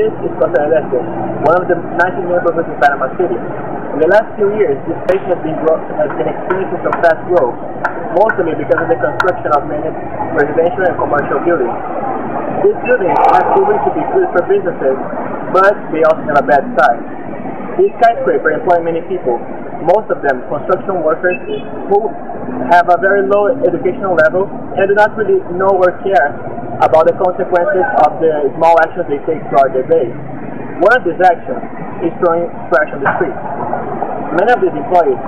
This is Costa del Este, one of the nicest neighborhoods in Panama City. In the last few years, this place has been experiencing some fast growth, mostly because of the construction of many residential and commercial buildings. These buildings have proven to be good for businesses, but they also have a bad side. These skyscrapers employ many people, most of them construction workers who have a very low educational level and do not really know or care about the consequences of the small actions they take throughout their day. One of these actions is throwing trash on the street. Many of these employees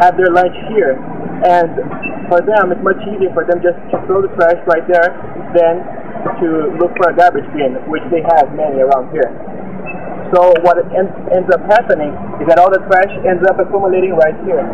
have their lunch here, and for them it's much easier for them just to throw the trash right there than to look for a garbage bin, which they have many around here. So what ends up happening is that all the trash ends up accumulating right here.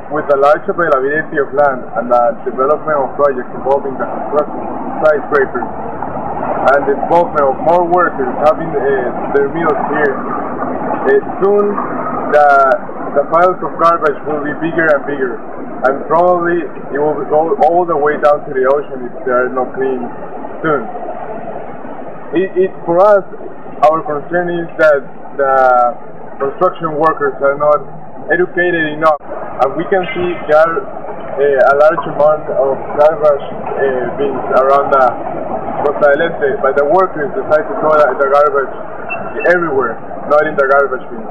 With the large availability of land and the development of projects involving the construction of skyscrapers and the involvement of more workers having their meals here, soon the piles of garbage will be bigger and bigger, and probably it will go all the way down to the ocean if they are not cleaned soon. For us, our concern is that the construction workers are not educated enough, and we can see there are a large amount of garbage bins around the Costa del Este, but the workers decide to throw the garbage everywhere, not in the garbage bin.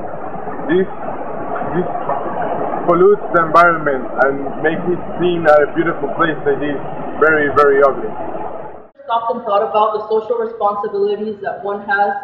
This pollutes the environment and makes it seem a beautiful place that is very, very ugly. I've often thought about the social responsibilities that one has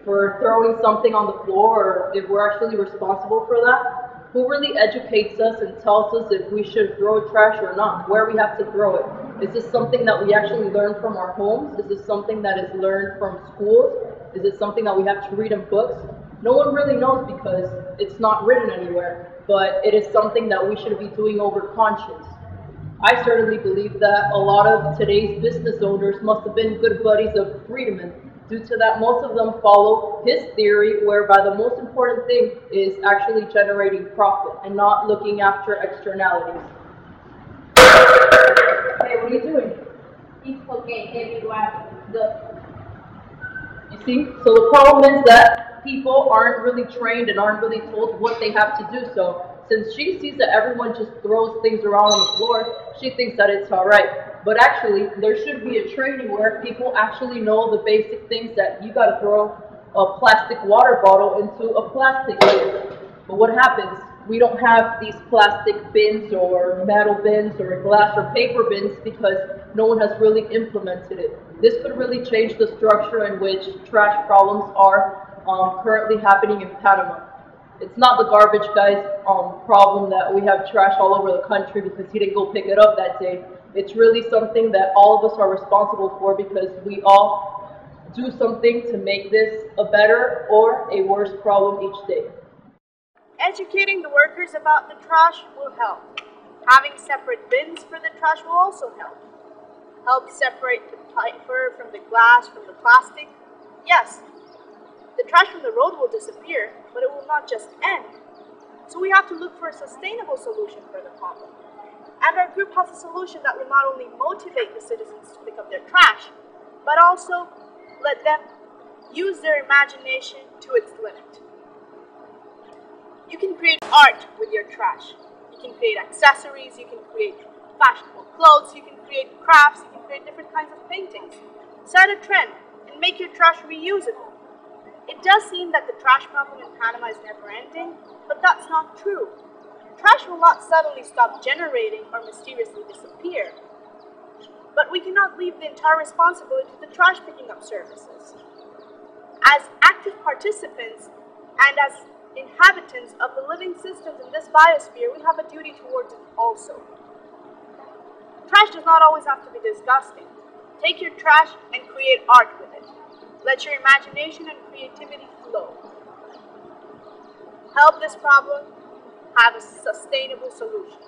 for throwing something on the floor, or if we're actually responsible for that. Who really educates us and tells us if we should throw trash or not, where we have to throw it? Is this something that we actually learn from our homes? Is this something that is learned from schools? Is it something that we have to read in books? No one really knows because it's not written anywhere, but it is something that we should be doing over conscience. I certainly believe that a lot of today's business owners must have been good buddies of Friedman. Due to that, most of them follow his theory, whereby the most important thing is actually generating profit and not looking after externalities. Hey, what are you doing? It's okay, everyone. You see? So the problem is that people aren't really trained and aren't really told what they have to do. So since she sees that everyone just throws things around on the floor, she thinks that it's all right. But actually, there should be a training where people actually know the basic things that you got to throw a plastic water bottle into a plastic bin. But what happens? We don't have these plastic bins or metal bins or glass or paper bins because no one has really implemented it. This could really change the structure in which trash problems are currently happening in Panama. It's not the garbage guy's problem that we have trash all over the country because he didn't go pick it up that day. It's really something that all of us are responsible for because we all do something to make this a better or a worse problem each day. Educating the workers about the trash will help. Having separate bins for the trash will also help. Help separate the paper from the glass from the plastic. Yes, the trash from the road will disappear, but it will not just end. So we have to look for a sustainable solution for the problem. And our group has a solution that will not only motivate the citizens to pick up their trash, but also let them use their imagination to its limit. You can create art with your trash. You can create accessories, you can create fashionable clothes, you can create crafts, you can create different kinds of paintings. Set a trend and make your trash reusable. It does seem that the trash problem in Panama is never ending, but that's not true. Trash will not suddenly stop generating or mysteriously disappear. But we cannot leave the entire responsibility to the trash picking up services. As active participants and as inhabitants of the living systems in this biosphere, we have a duty towards it also. Trash does not always have to be disgusting. Take your trash and create art with it. Let your imagination and creativity flow. Help this problem have a sustainable solution.